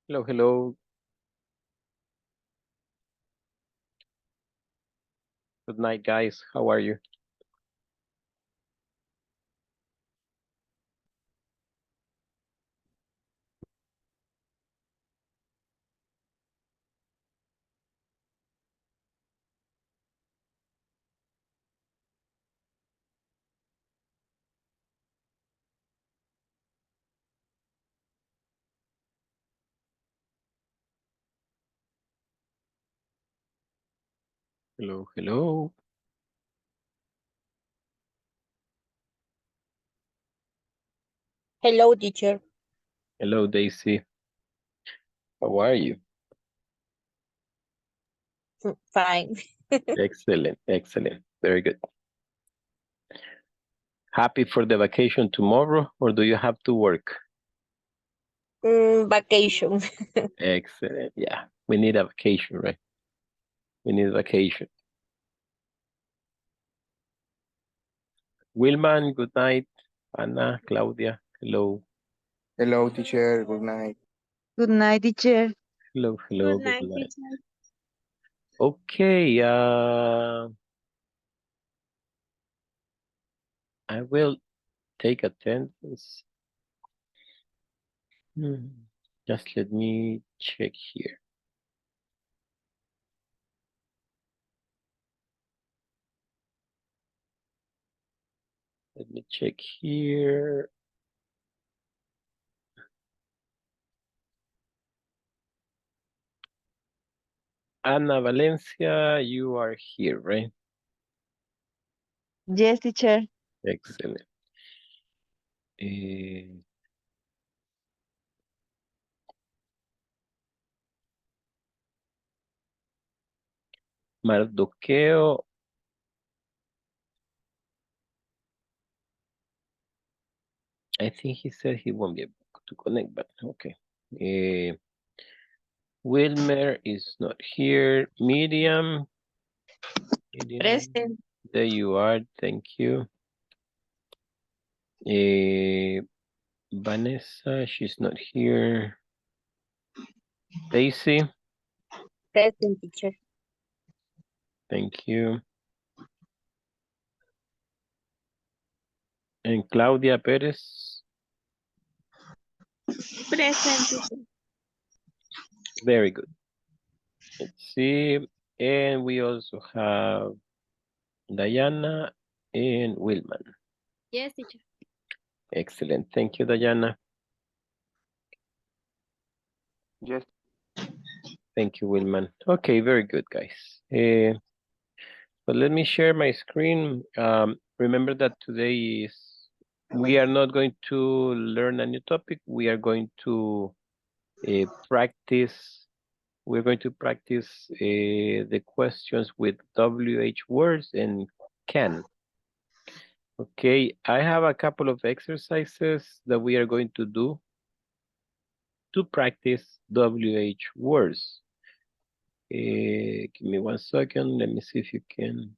Hello, hello. Good night, guys. How are you? Hello, hello. Hello, teacher. Hello, Daisy. How are you? Fine. Excellent, excellent. Very good. Happy for the vacation tomorrow, or do you have to work? Vacation. Excellent. Yeah, we need a vacation, right? We need vacation. Wilman, good night. Anna, Claudia, hello. Hello, teacher. Good night. Good night, teacher. Hello, hello, Good good night, night. teacher. Okay, I will take attendance. Just let me check here. Let me check here. Ana Valencia, you are here, right? Yes, teacher. Excellent. Eh, Mardoqueo, I think he said he won't be able to connect, but okay. Eh, Wilmer is not here. Miriam, Present. there you are. Thank you. Eh, Vanessa, she's not here. Daisy, Present, teacher. thank you. And Claudia Perez, Present, teacher. very good. Let's see. And we also have Diana and Wilman. Yes, teacher. Excellent. Thank you, Diana. Yes. Thank you, Wilman. Okay, very good, guys. But let me share my screen. Remember that today is, we are not going to learn a new topic. We are going to practice. We're going to practice the questions with WH words and can. Okay, I have a couple of exercises that we are going to do to practice WH words. Give me 1 second. Let me see if you can.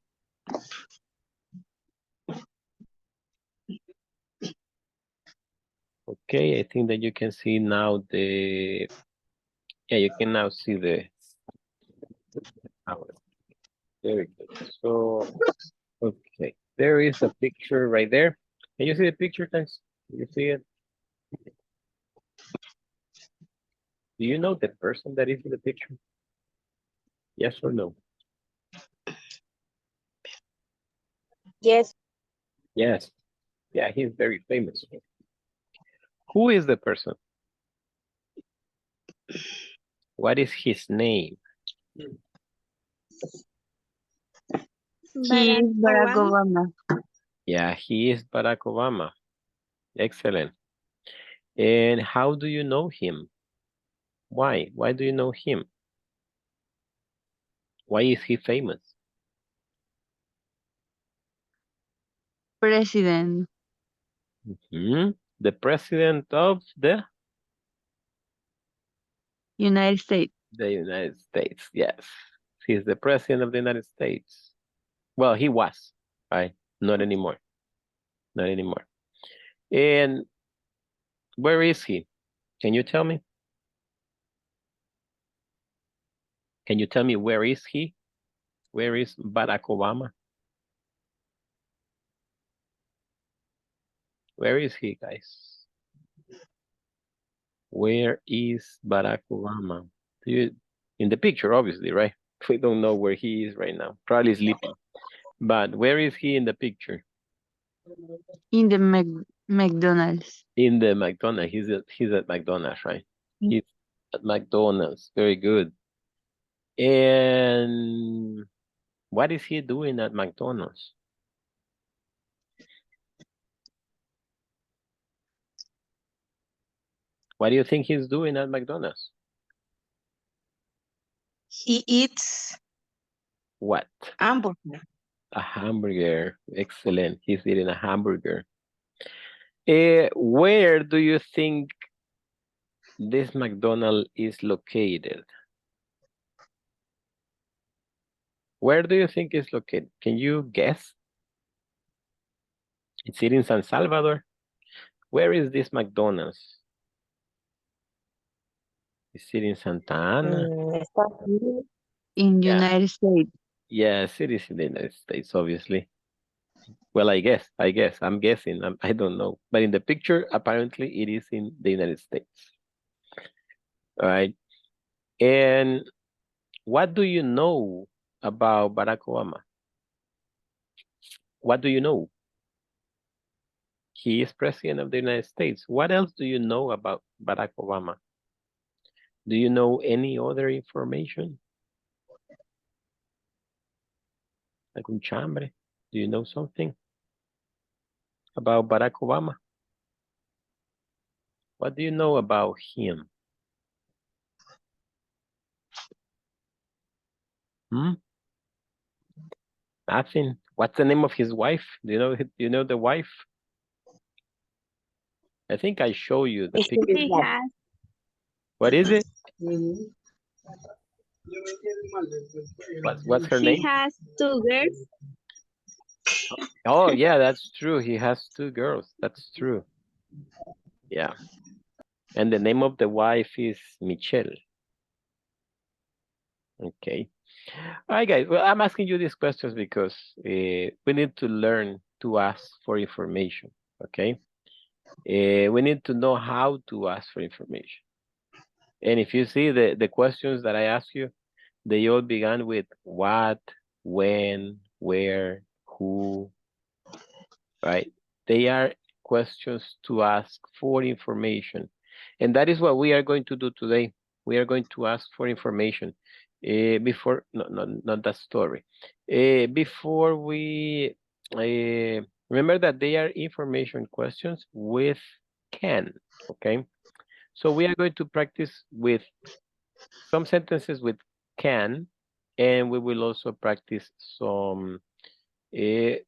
Okay, I think that you can see now the, yeah, you can now see the, very good. So, okay, there is a picture right there. Can you see the picture, guys? Do you see it? Do you know the person that is in the picture? Yes or no? Yes. Yes. Yeah, he's very famous. Who is the person? What is his name? He Barack is Barack Obama. Obama. Yeah, he is Barack Obama. Excellent. And how do you know him? Why? Why do you know him? Why is he famous? President. The president of United States. the United States. Yes, he's the president of the United States. Well, he was, right? Not anymore. Not anymore. And where is he? Can you tell me? Can you tell me where is he? Where is Barack Obama? Where is he, guys? Where is Barack Obama? In the picture, obviously, right? We don't know where he is right now. Probably sleeping. But where is he in the picture? In the McDonald's. In the McDonald's. He's at McDonald's, right? He's at McDonald's. Very good. And what is he doing at McDonald's? What do you think he's doing at McDonald's? He eats What? hamburger. A hamburger. Excellent. He's eating a hamburger. Where do you think this McDonald's is located? Where do you think it's located? Can you guess? It's in San Salvador. Where is this McDonald's? Is it in Santa Ana? Estados Unidos. In Yeah. United States. Yes, it is in the United States, obviously. Well, I'm guessing, I don't know. But in the picture, apparently it is in the United States. All right. And what do you know about Barack Obama? What do you know? He is president of the United States. What else do you know about Barack Obama? Do you know any other information? ¿Algún chambre? Do you know something about Barack Obama? What do you know about him? Nothing. What's the name of his wife? Do you know the wife? I think I show you the picture. He has What is it? What's her he name? has 2 girls. Oh, yeah, that's true. He has 2 girls. That's true. Yeah. And the name of the wife is Michelle. Okay. All right, guys. Well, I'm asking you these questions because we need to learn to ask for information. Okay. We need to know how to ask for information. And if you see the questions that I ask you, they all began with what, when, where, who, right? They are questions to ask for information. And that is what we are going to do today. We are going to ask for information. Not that story. Before we, remember that they are information questions with can, okay? So we are going to practice with some sentences with can, and we will also practice some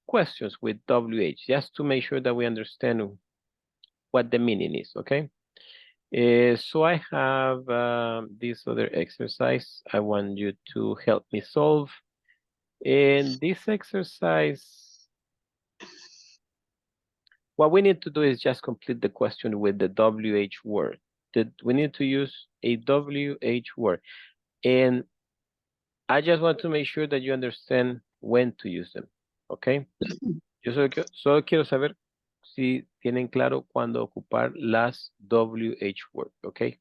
questions with WH, just to make sure that we understand what the meaning is, okay? So I have this other exercise I want you to help me solve. In this exercise, what we need to do is just complete the question with the WH word. We need to use a WH word. And I just want to make sure that you understand when to use them, okay? Yo solo quiero saber si tienen claro cuándo ocupar las WH word, okay?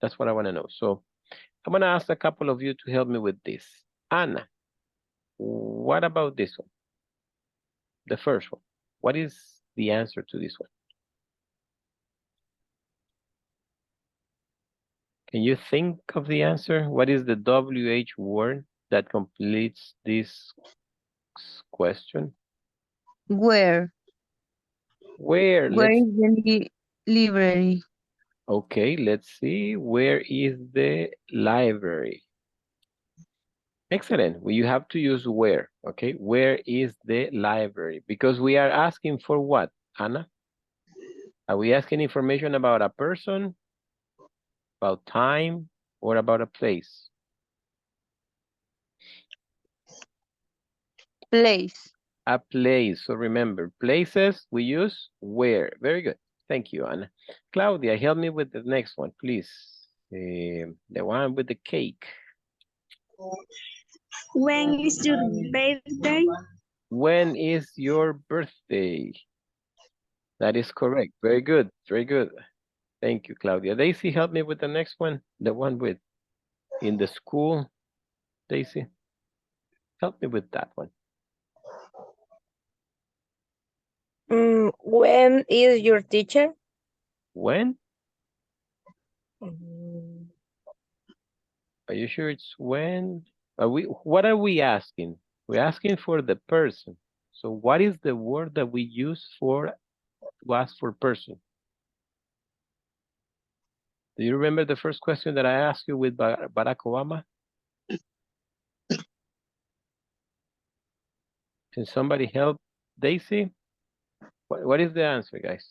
That's what I want to know. So I'm going to ask a couple of you to help me with this. Anna, what about this one? The first one. What is the answer to this one? Can you think of the answer? What is the WH word that completes this question? Where? Where? Where is the library? Okay, let's see. Where is the library? Excellent. Well, you have to use where, okay? Where is the library? Because we are asking for what, Anna? Are we asking information about a person, about time, or about a place? Place. A place. So remember, places, we use where. Very good. Thank you, Anna. Claudia, help me with the next one, please. The one with the cake. When is your birthday? When is your birthday? That is correct. Very good. Very good. Thank you, Claudia. Daisy, help me with the next one. The one with in the school. Daisy, help me with that one. When is your teacher? When? Mm, Are you sure it's when? What are we asking? We're asking for the person. So what is the word that we use to ask for person? Do you remember the first question that I asked you with Barack Obama? Can somebody help Daisy? What is the answer, guys?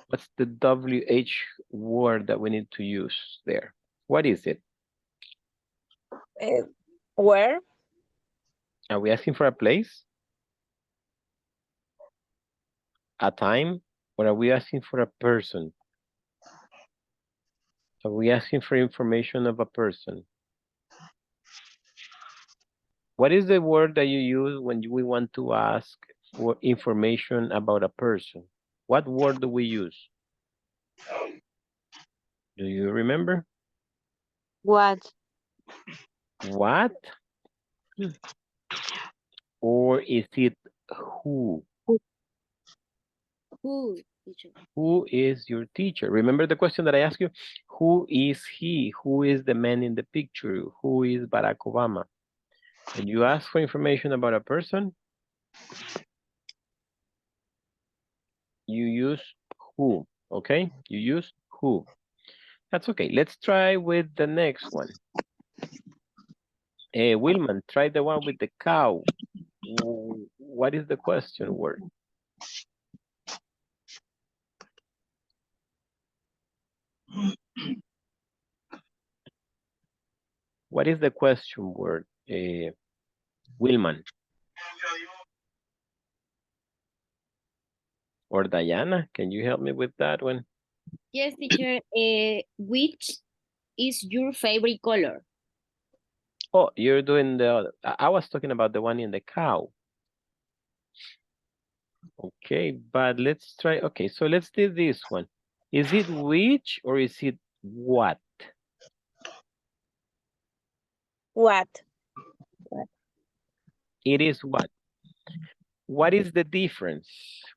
What's the WH word that we need to use there? What is it? Where? Are we asking for a place? A time? Or are we asking for a person? Are we asking for information of a person? What is the word that you use when we want to ask for information about a person? What word do we use? Do you remember? What? What? Or is it who? Who, teacher? Who is your teacher? Remember the question that I asked you? Who is he? Who is the man in the picture? Who is Barack Obama? When you ask for information about a person, you use who, okay? You use who. That's okay. Let's try with the next one. Wilman, try the one with the cow. What is the question word? What is the question word? Wilman. Or Diana, can you help me with that one? Yes, teacher. Which is your favorite color? Oh, you're doing the other. I was talking about the one in the cow. Okay, but let's try. Okay, so let's do this one. Is it which or is it what? What? It is what? What is the difference?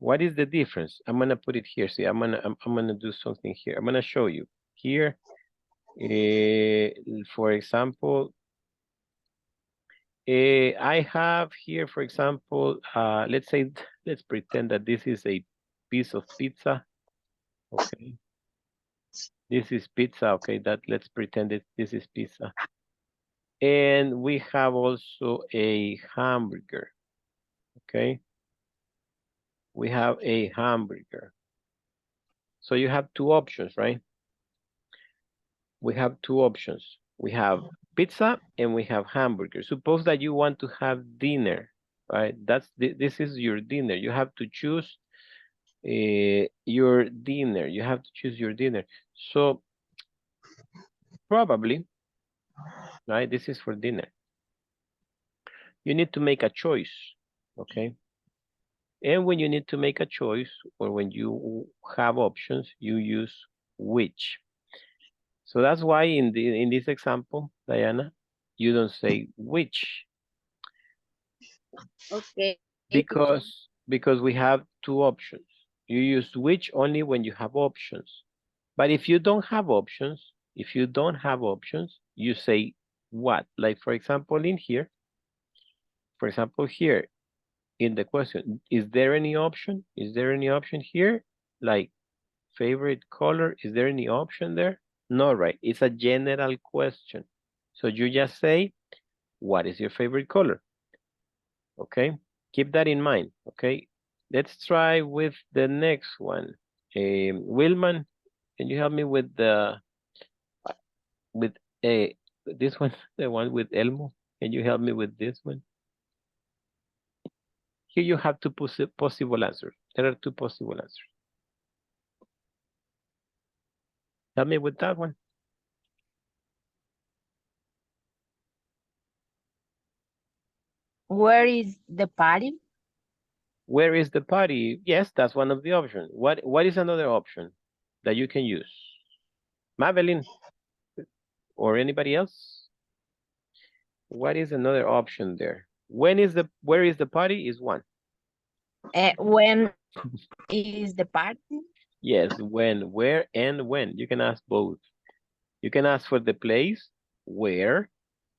What is the difference? I'm gonna put it here. See, I'm gonna do something here. I'm gonna show you here. For example, I have here, for example, let's say, let's pretend that this is a piece of pizza. Okay. This is pizza. Okay, let's pretend that this is pizza. And we have also a hamburger. Okay. We have a hamburger. So you have two options, right? We have two options. We have pizza and we have hamburger. Suppose that you want to have dinner, right? This is your dinner. You have to choose your dinner. You have to choose your dinner. So probably, right? This is for dinner. You need to make a choice, okay? And when you need to make a choice or when you have options, you use which. So that's why in this example, Diana, you don't say which Okay, teacher. because we have two options. You use which only when you have options. But if you don't have options, you say what? Like for example, in here, for example, here in the question, is there any option? Is there any option here? Like favorite color, is there any option there? No, right? It's a general question. So you just say, what is your favorite color? Okay, keep that in mind, okay? Let's try with the next one. Wilman, can you help me with with a this one, the one with Elmo? Can you help me with this one? Here you have two possible answers. There are two possible answers. Help me with that one. Where is the party? Where is the party? Yes, that's one of the options. What is another option that you can use? Madeline or anybody else? What is another option there? Where is the party is one. When is the party? Yes, when, where, and when. You can ask both. You can ask for the place, where,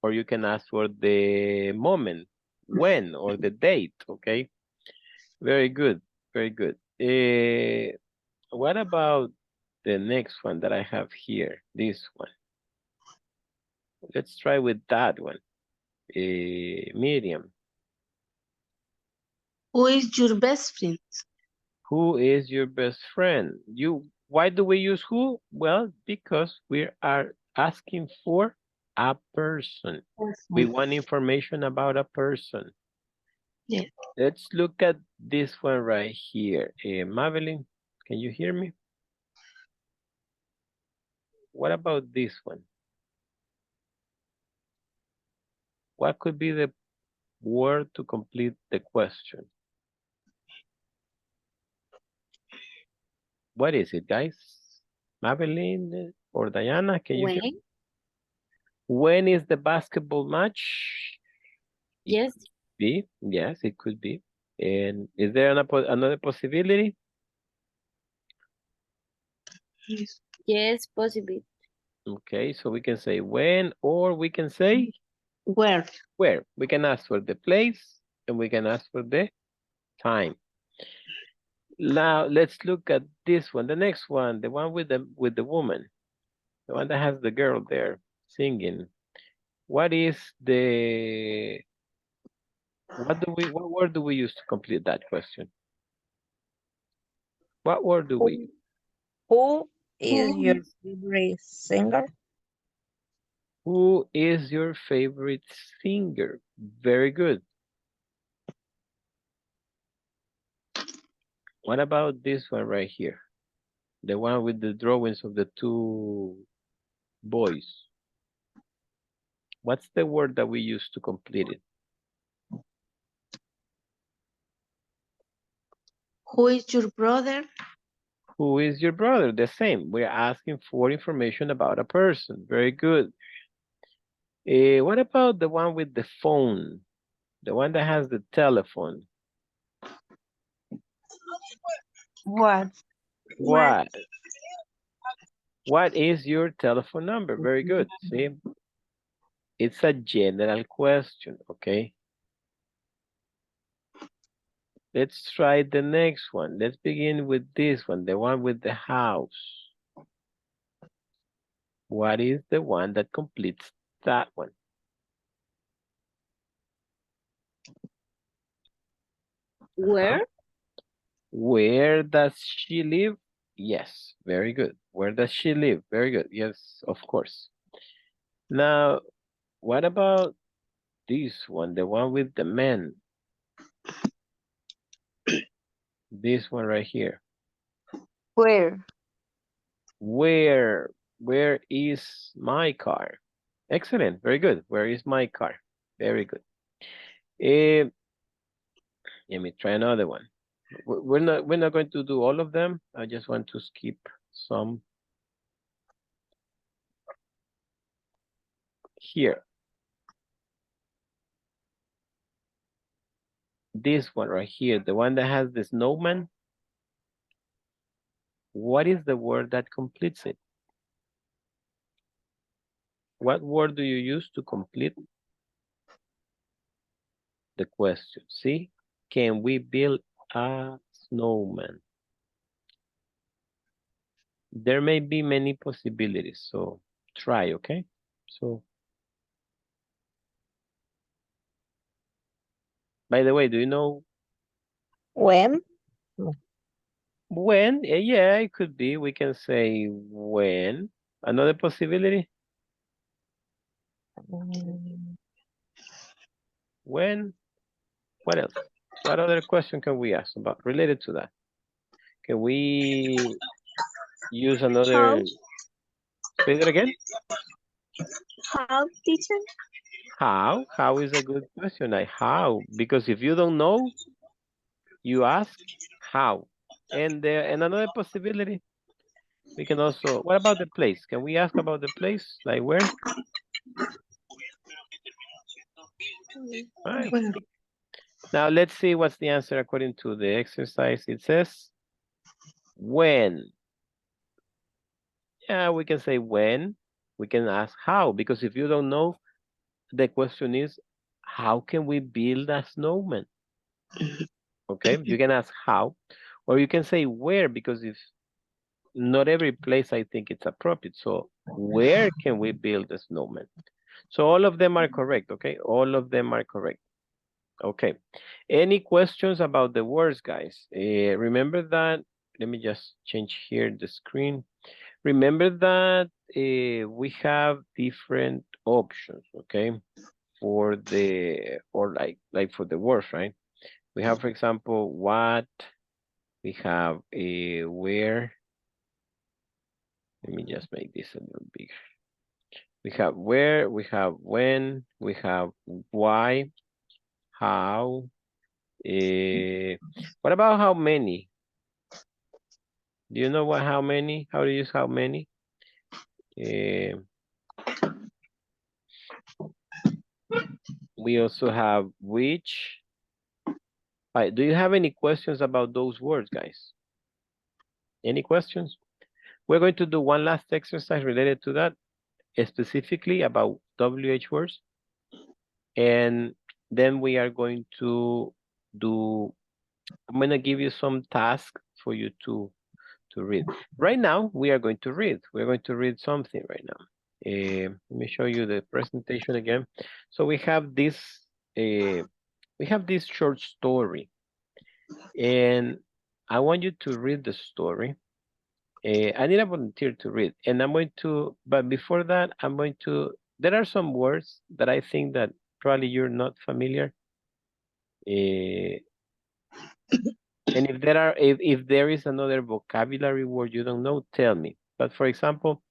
or you can ask for the moment, when, or the date, okay? Very good, very good. What about the next one that I have here? This one. Let's try with that one. Miriam, Who is your best friend? who is your best friend? Why do we use who? Well, because we are asking for a person. We want information about a person. Yes. Let's look at this one right here. Madeline, can you hear me? What about this one? What could be the word to complete the question? What is it, guys? Madeline or Diana, can you hear me? When? When is the basketball match? Yes. Yes, it could be. And is there another possibility? Yes. Yes, possible. Okay, so we can say when, or we can say Where? where. We can ask for the place and we can ask for the time. Now let's look at this one, the next one, the one with the woman, the one that has the girl there singing. What word do we use to complete that question? What word do we use? Who is your favorite singer? Who is your favorite singer? Very good. What about this one right here? The one with the drawings of the two boys. What's the word that we use to complete it? Who is your brother? Who is your brother? The same. We're asking for information about a person. Very good. What about the one with the phone? The one that has the telephone. What? What? What is your telephone number? Very good. See, it's a general question, okay? Let's try the next one. Let's begin with this one, the one with the house. What is the one that completes that one? Where? Where does she live? Yes, very good. Where does she live? Very good. Yes, of course. Now, what about this one, the one with the men? This one right here. Where? Where is my car? Excellent, very good. Where is my car? Very good. Let me try another one. We're not going to do all of them. I just want to skip some here. This one right here, the one that has the snowman. What is the word that completes it? What word do you use to complete the question? See, can we build a snowman? There may be many possibilities, so try, okay? So, by the way, do you know When? when? Yeah, it could be. We can say when. Another possibility? Mm, When? What else? What other question can we ask about related to that? Can we use another? Say that again? How, teacher? How? How is a good question. Like how? Because if you don't know, you ask how. And another possibility, we can also, what about the place? Can we ask about the place? Like where? Right. Where? Now let's see what's the answer according to the exercise. It says when. Yeah, we can say when. We can ask how, because if you don't know, the question is, how can we build a snowman? Okay, you can ask how, or you can say where, because if not every place I think it's appropriate. So where can we build a snowman? So all of them are correct, okay? All of them are correct. Okay. Any questions about the words, guys? Remember that, let me just change here the screen. Remember that we have different options, okay? For the, or like for the words, right? We have, for example, what, we have where. Let me just make this a little bigger. We have where, we have when, we have why, how. What about how many? Do you know what how many? How to use how many? We also have which. Do you have any questions about those words, guys? Any questions? We're going to do one last exercise related to that, specifically about WH words. And then we are going to do, I'm going to give you some tasks for you to read. Right now, we are going to read. We're going to read something right now. Let me show you the presentation again. So we have this short story, and I want you to read the story. I need a volunteer to read, and I'm going to, but before that, I'm going to, there are some words that I think that probably you're not familiar. And if there are, if there is another vocabulary word you don't know, tell me. But for example,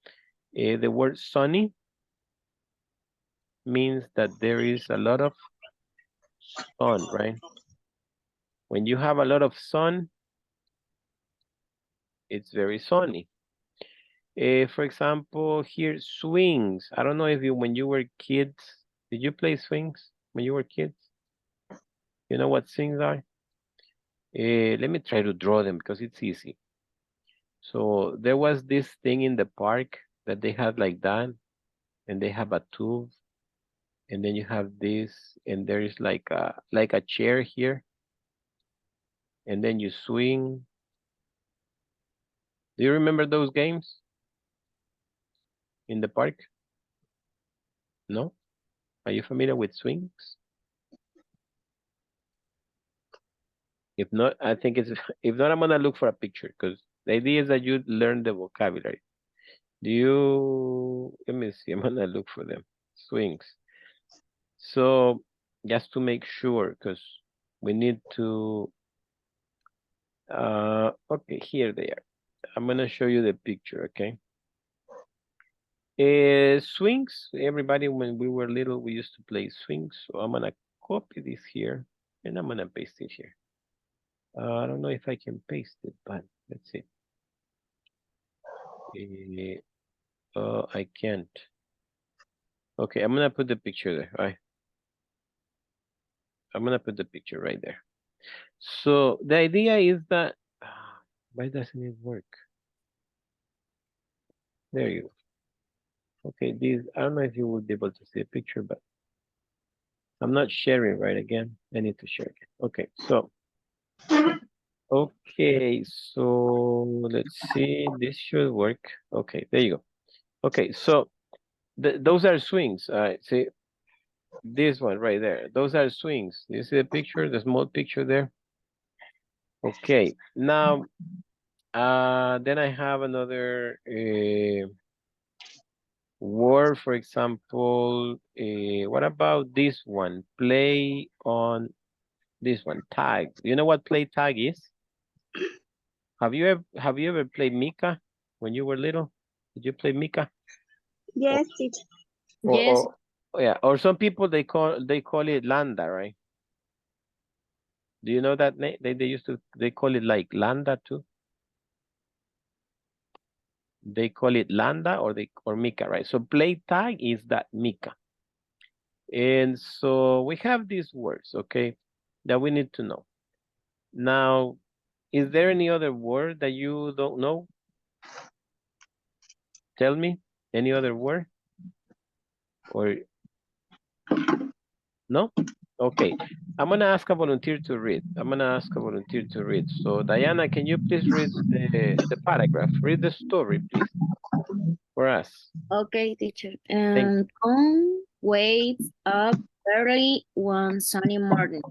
the word sunny means that there is a lot of sun, right? When you have a lot of sun, it's very sunny. For example, here, swings. I don't know if you, when you were kids, did you play swings when you were kids? You know what swings are? Let me try to draw them because it's easy. So there was this thing in the park that they had like that, and they have a tube, and then you have this, and there is like a chair here, and then you swing. Do you remember those games in the park? No? Are you familiar with swings? If not, I think it's, if not, I'm gonna look for a picture because the idea is that you learn the vocabulary. Do you, let me see, I'm gonna look for them. Swings. So just to make sure, because we need to, okay, here they are. I'm gonna show you the picture, okay? Swings, everybody, when we were little, we used to play swings. So I'm gonna copy this here and I'm gonna paste it here. I don't know if I can paste it, but let's see. I can't. Okay, I'm gonna put the picture there. All right. I'm gonna put the picture right there. So the idea is that, why doesn't it work? There you go. Okay, these, I don't know if you will be able to see a picture, but I'm not sharing right again. I need to share again. Okay, so, okay, so let's see, this should work. Okay, there you go. Okay, so those are swings. All right, see, this one right there, those are swings. You see the picture, the small picture there? Okay, now, then I have another word, for example, what about this one? Play on this one, tag. Do you know what play tag is? Have you ever played Mika when you were little? Did you play Mika? Yes, teacher. Or, Yes. or Oh, yeah, or some people they call it landa, right? Do you know that name? They used to they call it like landa too. They call it landa or mica, right? So play tag is that mica. And so we have these words, okay, that we need to know. Now, is there any other word that you don't know? Tell me, any other word? Or no? Okay, I'm gonna ask a volunteer to read. So Diana, can you please read the paragraph? Read the story, please, for us. Okay, teacher. Thank And Tom wakes up early one sunny morning.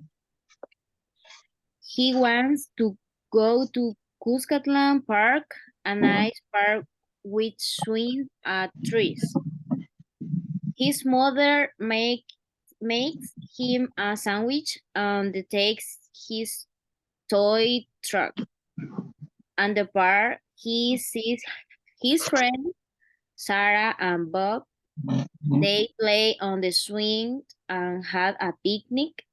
He wants to go to Cuscatlan Park, a nice park with swings at trees. His mother makes him a sandwich and takes his toy truck. At the park, he sees his friends, Sarah and Bob. They play on the swing and had a picnic.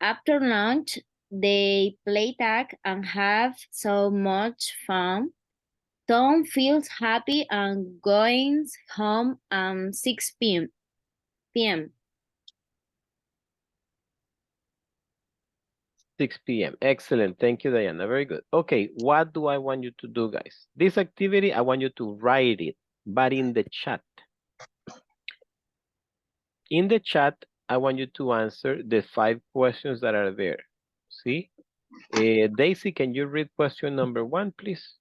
After lunch, they play tag and have so much fun. Tom feels happy and goes home at 6 p.m. 6 p.m. Excellent. Thank you, Diana. Very good. Okay, what do I want you to do, guys? This activity, I want you to write it, but in the chat. In the chat, I want you to answer the 5 questions that are there. See? Daisy, can you read question number 1, please?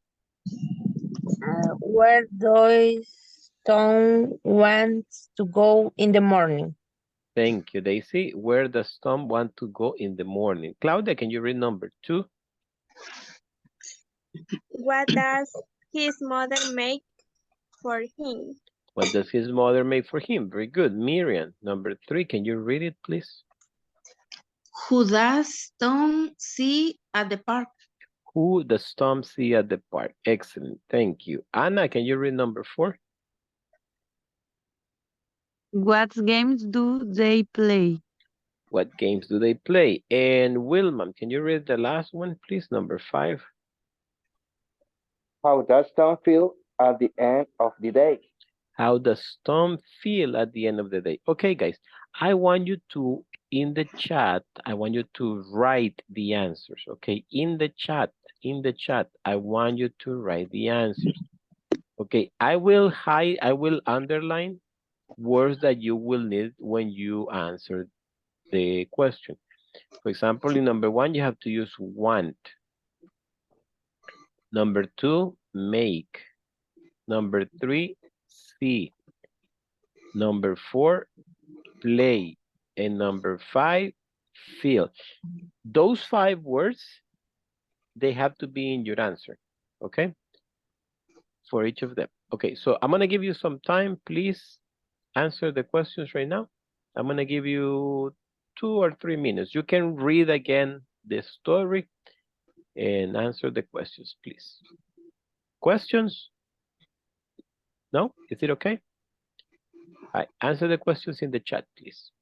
Where does Tom want to go in the morning? Thank you, Daisy. Where does Tom want to go in the morning? Claudia, can you read number 2? What does his mother make for him? What does his mother make for him? Very good. Miriam, number 3, can you read it, please? Who does Tom see at the park? Who does Tom see at the park? Excellent. Thank you. Anna, can you read number 4? What games do they play? What games do they play? And Wilma, can you read the last one, please? Number 5. How does Tom feel at the end of the day? How does Tom feel at the end of the day? Okay, guys, I want you to, in the chat, I want you to write the answers, okay? In the chat, I want you to write the answers. Okay, I will underline words that you will need when you answer the question. For example, in number 1, you have to use want. Number 2, make. Number 3, see. Number 4, play. And number 5, feel. Those 5 words, they have to be in your answer, okay? For each of them. Okay, so I'm gonna give you some time. Please answer the questions right now. I'm gonna give you 2 or 3 minutes. You can read again the story and answer the questions, please. Questions? No? Is it okay? All right, answer the questions in the chat, please.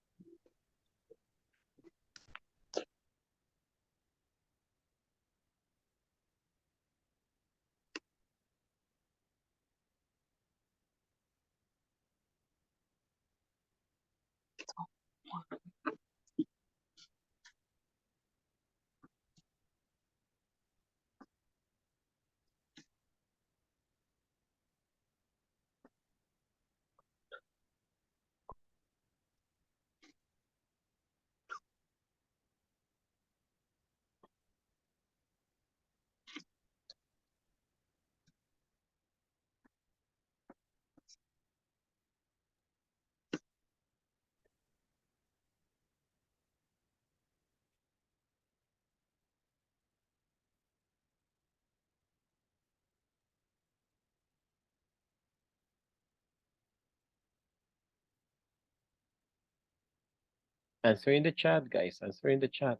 Answer in the chat, guys. Answer in the chat.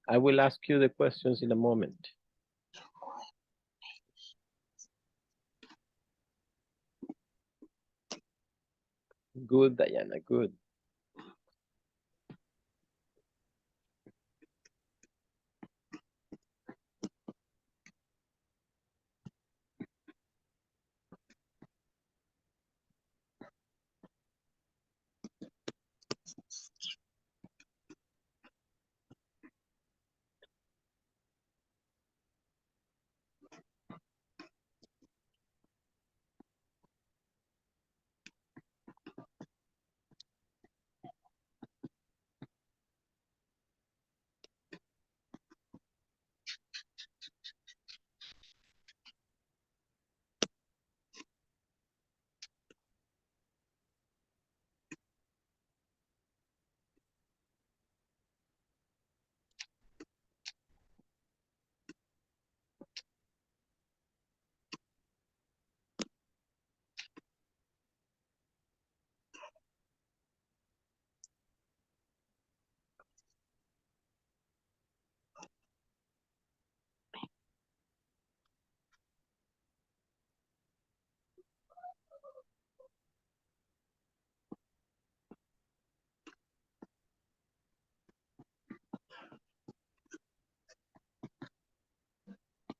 I will ask you the questions in a moment. Good, Diana, good.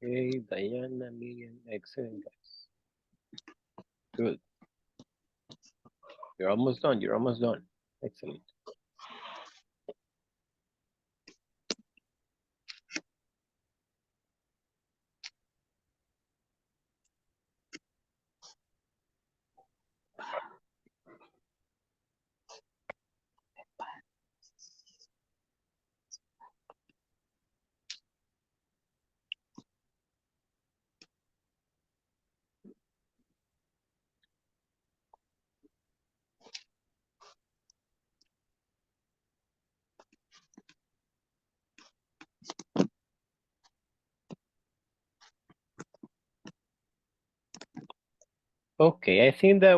Okay, Diana, Miriam, excellent, guys. Good. You're almost done. You're almost done. Excellent. Okay, I think that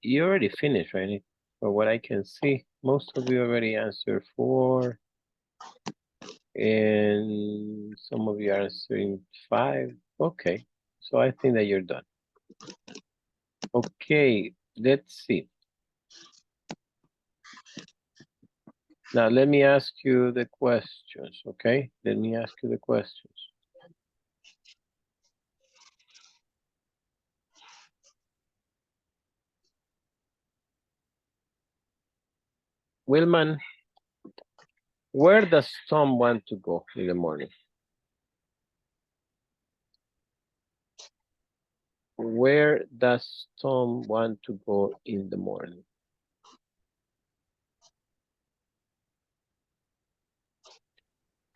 you already finished, right? For what I can see, most of you already answered 4, and some of you are answering 5. Okay, so I think that you're done. Okay, let's see. Now let me ask you the questions, okay? Let me ask you the questions. Wilman, where does Tom want to go in the morning? Where does Tom want to go in the morning?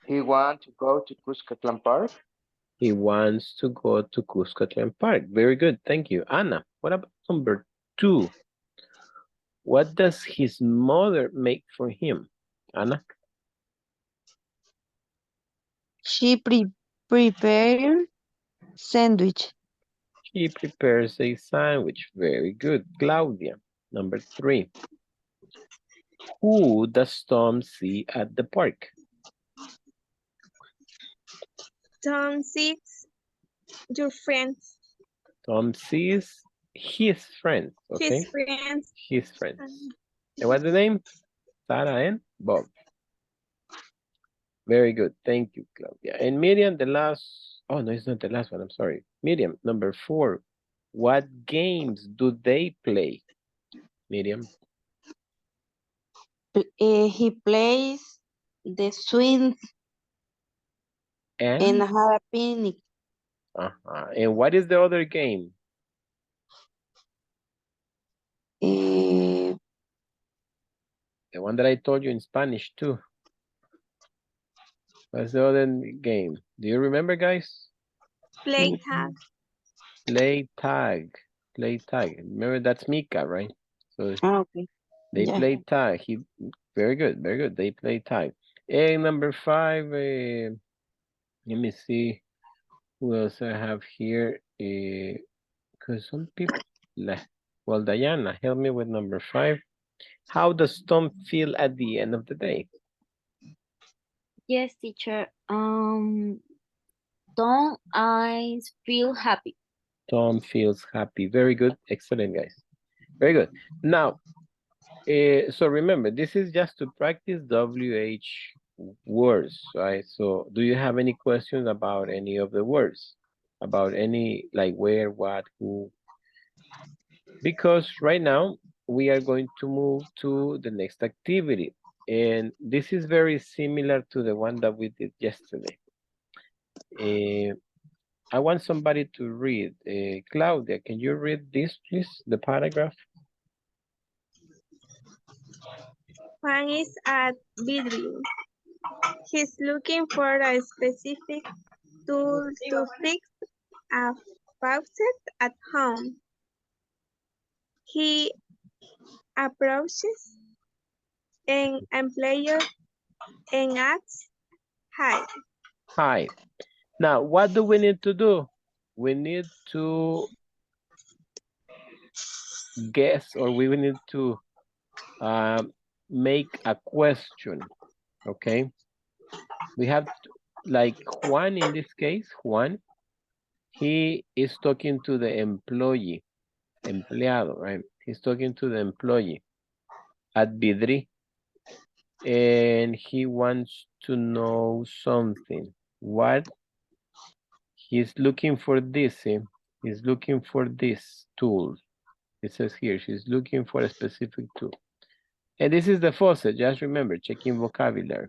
He wants to go to Cuscatlan Park. He wants to go to Cuscatlan Park. Very good. Thank you. Anna, what about number 2? What does his mother make for him? Anna? She prepared sandwich. He prepares a sandwich. Very good. Claudia, number 3. Who does Tom see at the park? Tom sees your friends. Tom sees his friends, okay? His friends. His friends. And what's the name? Sarah and Bob. Very good. Thank you, Claudia. And Miriam, the last, oh, no, it's not the last one. I'm sorry. Miriam, number 4. What games do they play? Miriam. He plays the swings and And? have a picnic. And what is the other game? Eh, The one that I told you in Spanish too. What's the other game? Do you remember, guys? Play tag. Play tag. Play tag. Remember, that's Mika, right? So okay. they Yeah. play tag. Very good, very good. They play tag. And number 5, let me see who else I have here. Because some people left. Well, Diana, help me with number 5. How does Tom feel at the end of the day? Yes, teacher. Don't I feel happy? Tom feels happy. Very good. Excellent, guys. Very good. Now, so remember, this is just to practice WH words, right? So do you have any questions about any of the words? About any, like where, what, who? Because right now we are going to move to the next activity. And this is very similar to the one that we did yesterday. I want somebody to read. Claudia, can you read this, please? The paragraph? Juan is at Vidri. He's looking for a specific tool to fix a faucet at home. He approaches an employer and asks, "Hi, Hi. Now, what do we need to do? We need to guess, or we will need to make a question, okay? We have, like Juan in this case, Juan, he is talking to the employee, empleado, right? He's talking to the employee at Vidri, and he wants to know something. What? He's looking for this, he's looking for this tool. It says here, she's looking for a specific tool. And this is the faucet, just remember, checking vocabulary.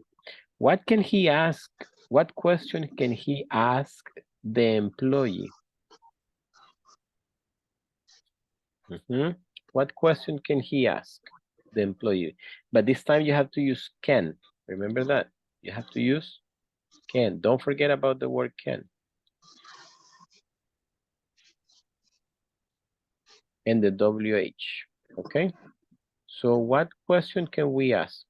What can he ask? What question can he ask the employee? What question can he ask the employee? But this time you have to use can. Remember that? You have to use can. Don't forget about the word can. And the WH, okay? So what question can we ask?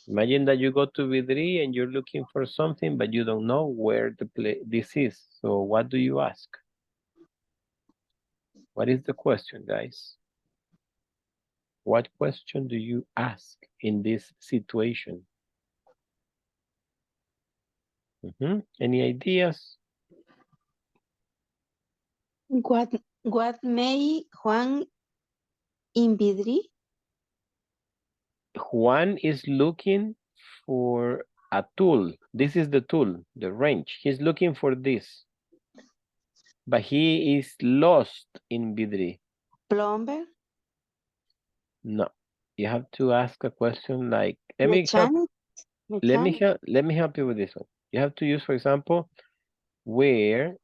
Imagine that you go to Vidri and you're looking for something, but you don't know where this is. So what do you ask? What is the question, guys? What question do you ask in this situation? Any ideas? What may Juan in Vidri? Juan is looking for a tool. This is the tool, the wrench. He's looking for this. But he is lost in Vidri. Plumber? No. You have to ask a question like, Mechanic? let me help you with this one. You have to use, for example, where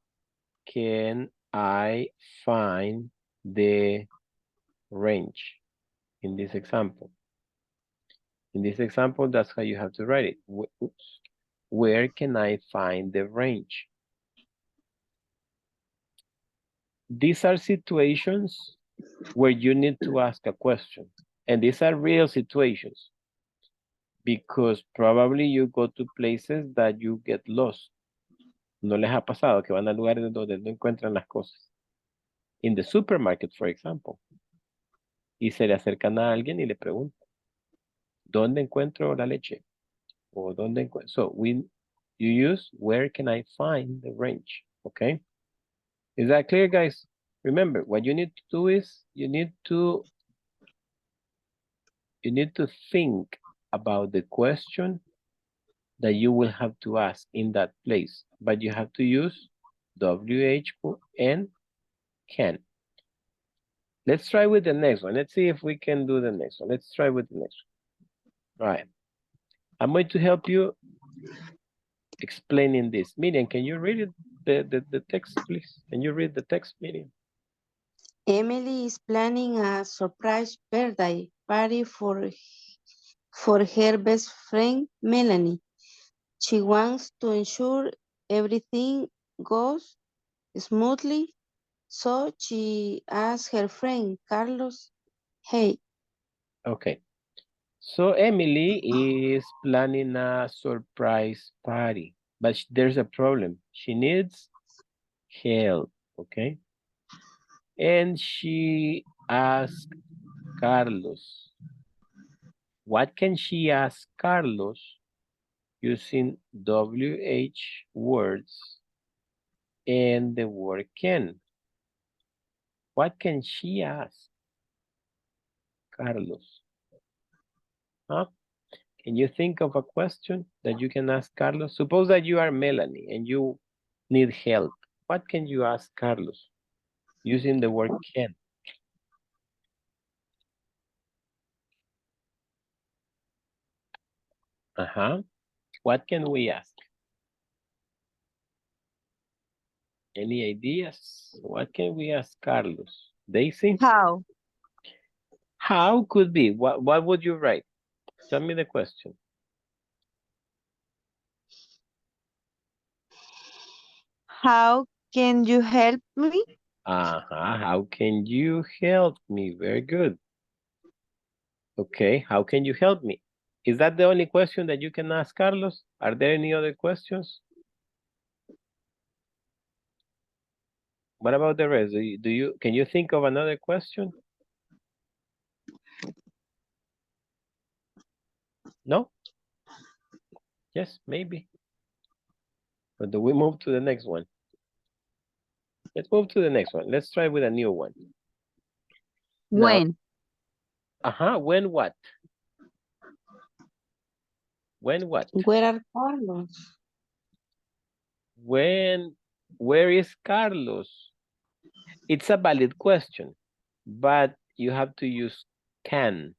can I find the wrench in this example? In this example, that's how you have to write it. Where can I find the wrench? These are situations where you need to ask a question. And these are real situations. Because probably you go to places that you get lost. ¿No les ha pasado que van a lugares donde no encuentran las cosas? In the supermarket, for example. Y se le acercan a alguien y le preguntan, ¿dónde encuentro la leche? O ¿dónde encuentro? So you use, where can I find the wrench? Okay. Is that clear, guys? Remember, what you need to do is you need to think about the question that you will have to ask in that place, but you have to use WH and can. Let's try with the next one. Let's see if we can do the next one. Let's try with the next one. All right. I'm going to help you explaining this. Miriam, can you read the text, please? Can you read the text, Miriam? Emily is planning a surprise birthday party for her best friend, Melanie. She wants to ensure everything goes smoothly, so she asks her friend, Carlos, hey. Okay. So Emily is planning a surprise party, but there's a problem. She needs help, okay? And she asked Carlos. What can she ask Carlos using WH words and the word can? What can she ask Carlos? Huh? Can you think of a question that you can ask Carlos? Suppose that you are Melanie and you need help. What can you ask Carlos using the word can? What can we ask? Any ideas? What can we ask Carlos? Daisy? How? How could be? What would you write? Tell me the question. How can you help me? How can you help me? Very good. Okay, how can you help me? Is that the only question that you can ask Carlos? Are there any other questions? What about the rest? Can you think of another question? No? Yes, maybe. But do we move to the next one? Let's move to the next one. Let's try with a new one. When? When what? When what? Where are Carlos? Where is Carlos? It's a valid question, but you have to use can.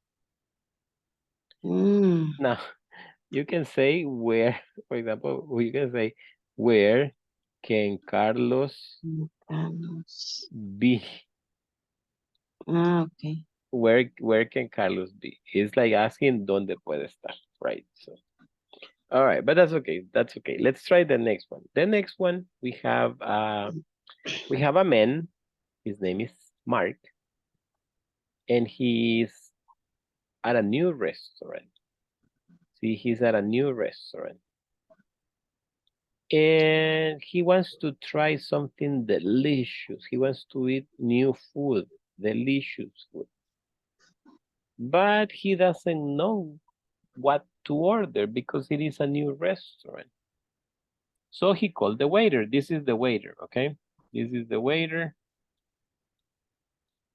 Now, you can say where, for example, you can say, where can Carlos Carlos. be? Okay. Where can Carlos be? It's like asking dónde puede estar, right? So, all right, but that's okay. That's okay. Let's try the next one. The next one we have a man. His name is Mark, and he's at a new restaurant. See, he's at a new restaurant. And he wants to try something delicious. He wants to eat new food, delicious food. But he doesn't know what to order because it is a new restaurant. So he called the waiter. This is the waiter, okay? This is the waiter.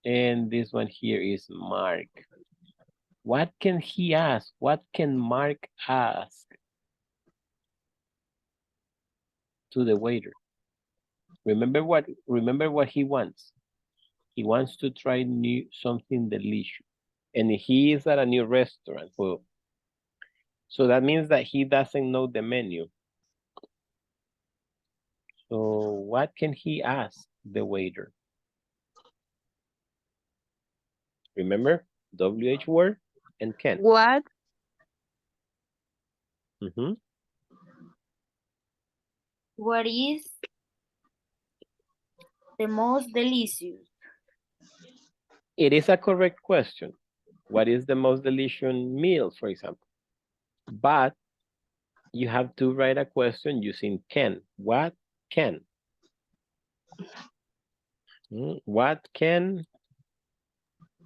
And this one here is Mark. What can he ask? What can Mark ask to the waiter? Remember what he wants. He wants to try something delicious. And he is at a new restaurant. So that means that he doesn't know the menu. So what can he ask the waiter? Remember, WH word and can. What? What is the most delicious? It is a correct question. What is the most delicious meal, for example? But you have to write a question using can. What can? What can?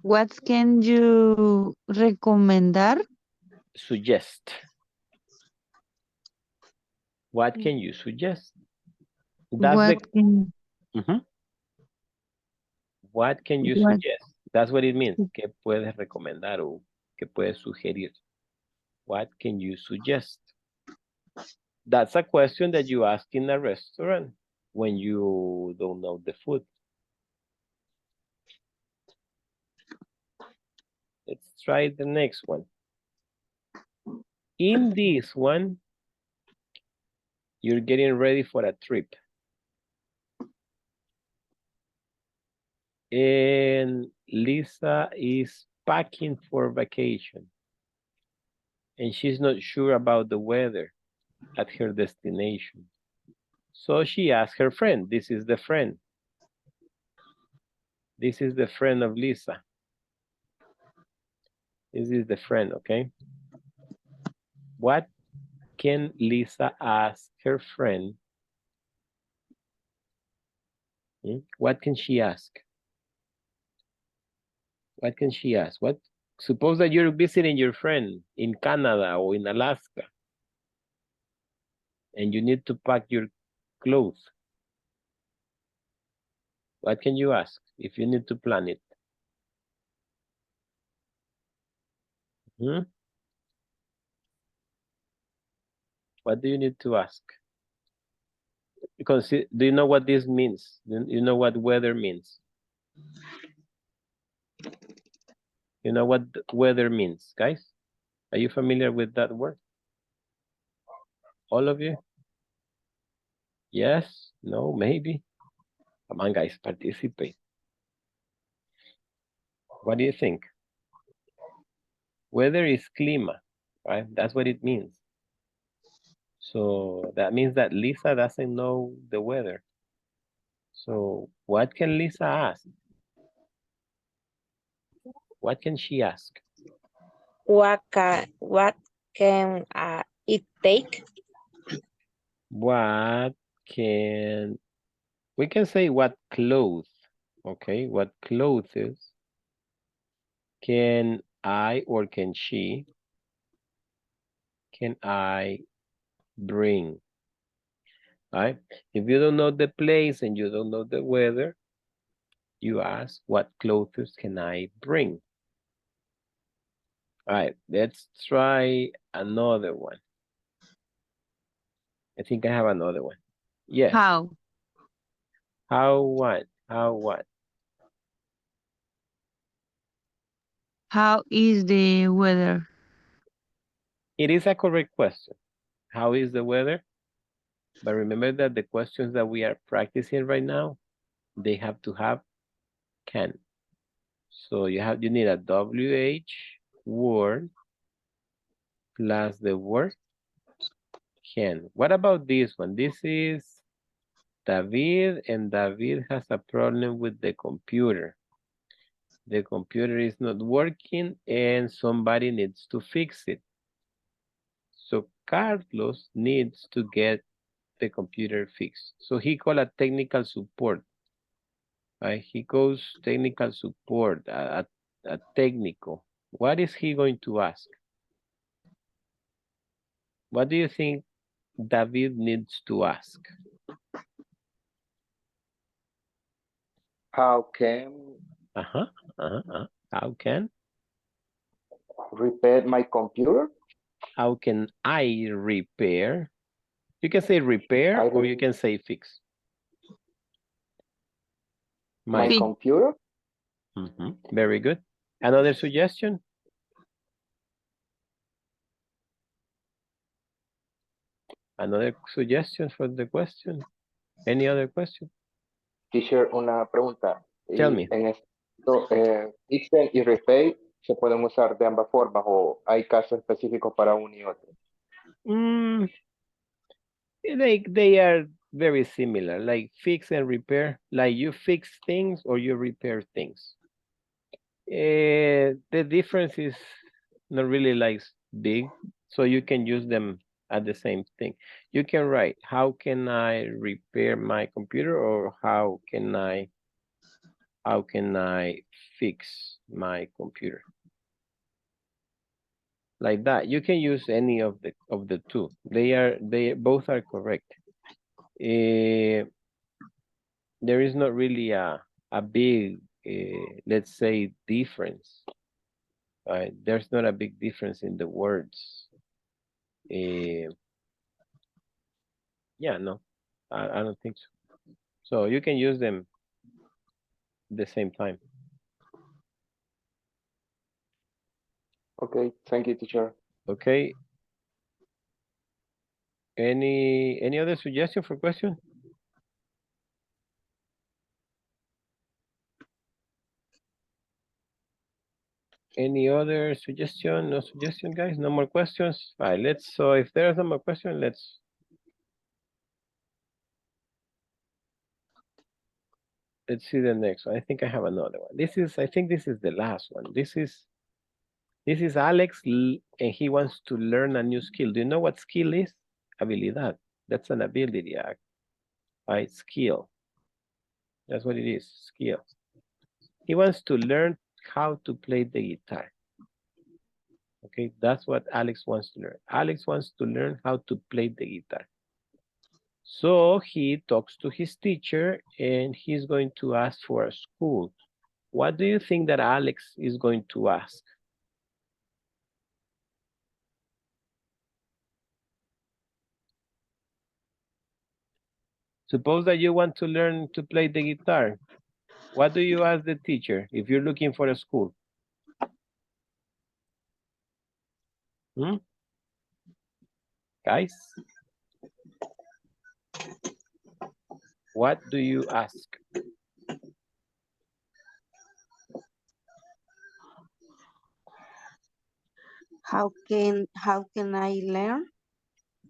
What can you recomendar? Suggest. What can you suggest? What can you suggest? That's what it means. ¿Qué puedes recomendar o qué puedes sugerir? What can you suggest? That's a question that you ask in a restaurant when you don't know the food. Let's try the next one. In this one, you're getting ready for a trip. And Lisa is packing for vacation. And she's not sure about the weather at her destination. So she asked her friend. This is the friend. This is the friend of Lisa. This is the friend, okay? What can Lisa ask her friend? What can she ask? What can she ask? Suppose that you're visiting your friend in Canada or in Alaska and you need to pack your clothes. What can you ask if you need to plan it? Hmm? What do you need to ask? Because do you know what this means? Do you know what weather means? You know what weather means, guys? Are you familiar with that word? All of you? Yes? No? Maybe? Come on, guys, participate. What do you think? Weather is clima, right? That's what it means. So that means that Lisa doesn't know the weather. So what can Lisa ask? What can she ask? What can it take? What can, we can say what clothes, okay? What clothes can I or can I bring, right? If you don't know the place and you don't know the weather, you ask, what clothes can I bring? All right, let's try another one. I think I have another one. Yes. How? How what? How what? How is the weather? It is a correct question. How is the weather? But remember that the questions that we are practicing right now, they have to have can. So you need a WH word plus the word can. What about this one? This is David, and David has a problem with the computer. The computer is not working and somebody needs to fix it. So Carlos needs to get the computer fixed. So he called a technical support. Right? He goes technical support, a technical. What is he going to ask? What do you think David needs to ask? How can How can? repair my computer? How can I repair? You can say repair or you can say fix. My Fix. computer? Very good. Another suggestion? Another suggestion for the question? Any other question? Teacher, una pregunta. Tell me. En esto, fixen y repair se pueden usar de ambas formas o hay casos específicos para uno y otro. They are very similar, like fix and repair. Like you fix things or you repair things. The difference is not really like big, so you can use them at the same thing. You can write, how can I repair my computer, or how can I fix my computer? Like that. You can use any of the two. They both are correct. There is not really a big let's say difference. There's not a big difference in the words. Yeah, no, I don't think so. So you can use them at the same time. Okay, thank you, teacher. Okay. Any other suggestion for question? Any other suggestion? No suggestion, guys? No more questions? All right, so if there's no more question, let's see the next one. I think I have another one. I think this is the last one. This is Alex, and he wants to learn a new skill. Do you know what skill is? Habilidad. That's an ability, right? Skill. That's what it is, skill. He wants to learn how to play the guitar. Okay, that's what Alex wants to learn. Alex wants to learn how to play the guitar. So he talks to his teacher and he's going to ask for a school. What do you think that Alex is going to ask? Suppose that you want to learn to play the guitar. What do you ask the teacher if you're looking for a school? Guys? What do you ask? How can I learn?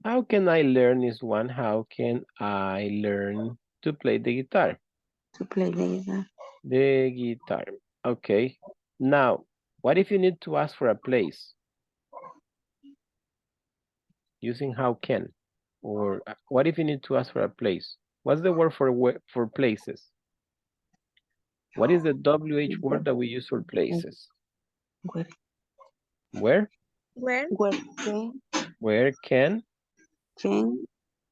How can I learn is one. How can I learn to play the guitar? To play the guitar. The guitar. Okay. Now, what if you need to ask for a place? Using how can? Or what if you need to ask for a place? What's the word for places? What is the WH word that we use for places? Where? Where? Where? Where can? Can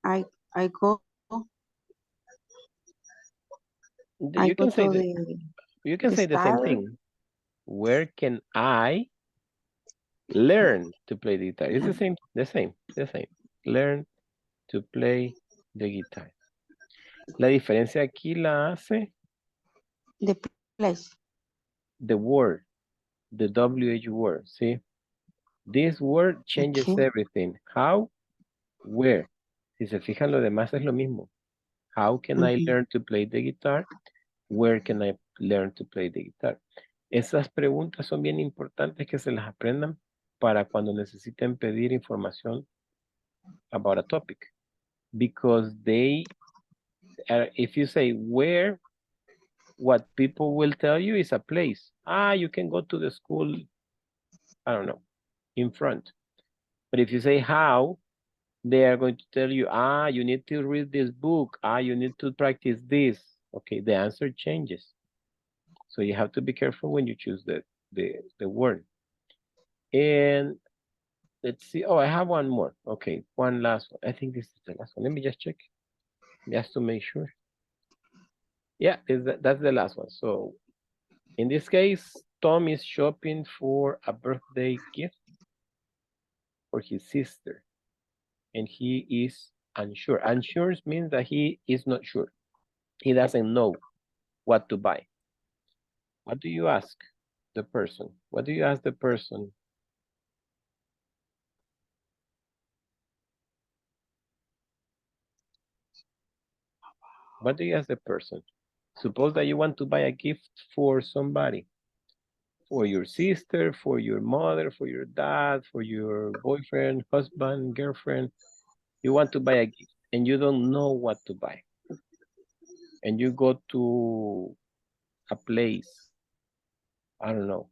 I go? You can say you can say the same style. thing. Where can I learn to play the guitar? It's the same. Learn to play the guitar. La diferencia aquí la hace The place. the word, the WH word, ¿sí? This word changes Okay. everything. How, where. Si se fijan, lo demás es lo mismo. How can I learn to play the guitar? Where can I learn to play the guitar? Esas preguntas son bien importantes que se las aprendan para cuando necesiten pedir información about a topic. Because they, if you say where, what people will tell you is a place. You can go to the school, I don't know, in front. But if you say how, they are going to tell you, you need to read this book. You need to practice this. Okay, the answer changes. So you have to be careful when you choose the word. And let's see. Oh, I have one more. Okay, one last one. I think this is the last one. Let me just check, just to make sure. Yeah, that's the last one. So in this case, Tom is shopping for a birthday gift for his sister. And he is unsure. Unsure means that he is not sure. He doesn't know what to buy. What do you ask the person? What do you ask the person? What do you ask the person? Suppose that you want to buy a gift for somebody. For your sister, for your mother, for your dad, for your boyfriend, husband, girlfriend. You want to buy a gift and you don't know what to buy. And you go to a place, I don't know.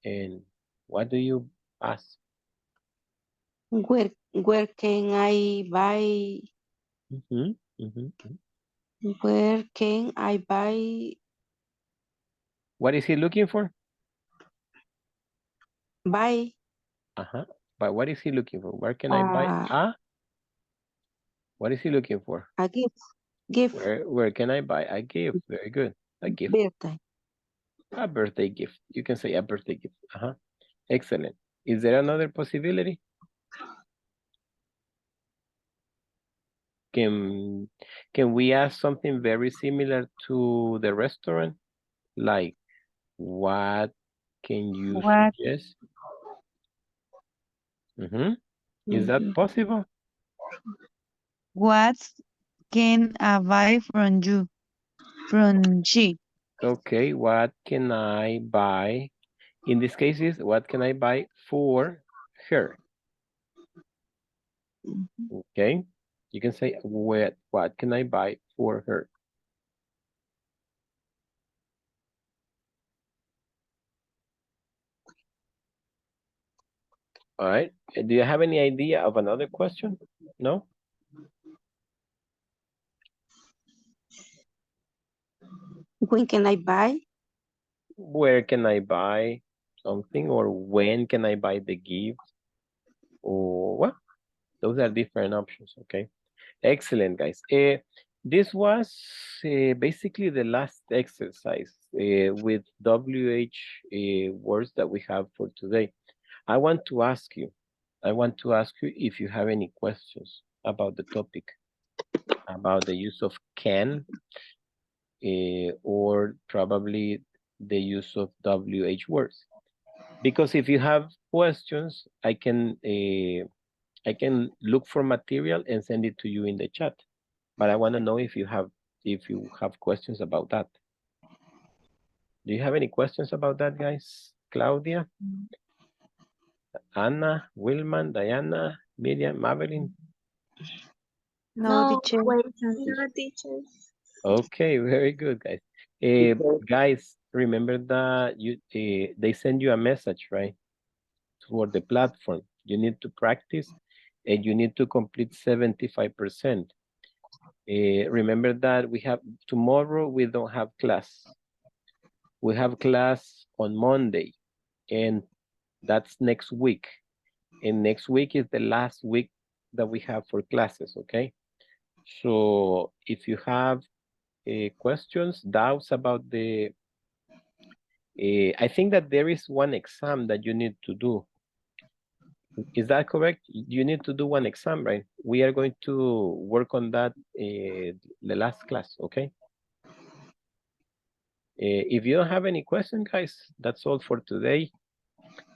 And what do you ask? Where can I buy? Where can I buy? What is he looking for? Buy. But what is he looking for? Where can I buy what is he looking for? A gift. Gift. Where can I buy a gift? Very good. A gift. Birthday. A birthday gift. You can say a birthday gift. Excellent. Is there another possibility? Can we ask something very similar to the restaurant? Like, what can you suggest? Is that possible? What can I buy from you? From she. Okay, what can I buy? In this case is, what can I buy for her? Okay, you can say, what can I buy for her? All right, do you have any idea of another question? No? When can I buy? Where can I buy something, or when can I buy the gift? Or what? Those are different options, okay? Excellent, guys. This was basically the last exercise with WH words that we have for today. I want to ask you if you have any questions about the topic, about the use of can, or probably the use of WH words. Because if you have questions, I can look for material and send it to you in the chat. But I want to know if you have questions about that. Do you have any questions about that, guys? Claudia, Anna, Wilman, Diana, Miriam, Madeline. No, teacher. No, teachers. Okay, very good, guys. Guys, remember that they send you a message, right? For the platform. You need to practice and you need to complete 75%. Remember that tomorrow we don't have class. We have class on Monday, and that's next week. And next week is the last week that we have for classes, okay? So if you have questions, doubts about I think that there is one exam that you need to do. Is that correct? You need to do one exam, right? We are going to work on that the last class, okay? If you don't have any questions, guys, that's all for today.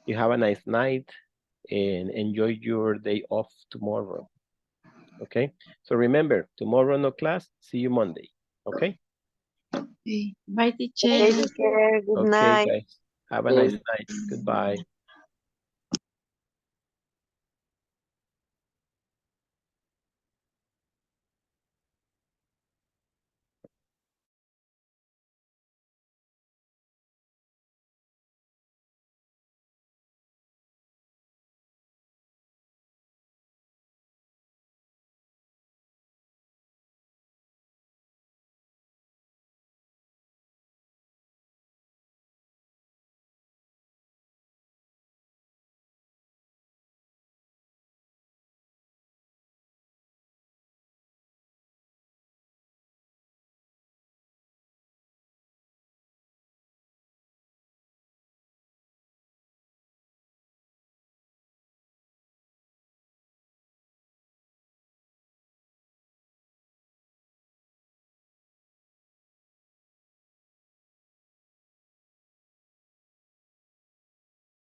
You have a nice night and enjoy your day off tomorrow, okay? So remember, tomorrow no class, see you Monday, okay? Okay. Bye, teacher. Okay, teacher. Good Okay, night. guys, have a nice night. Goodbye.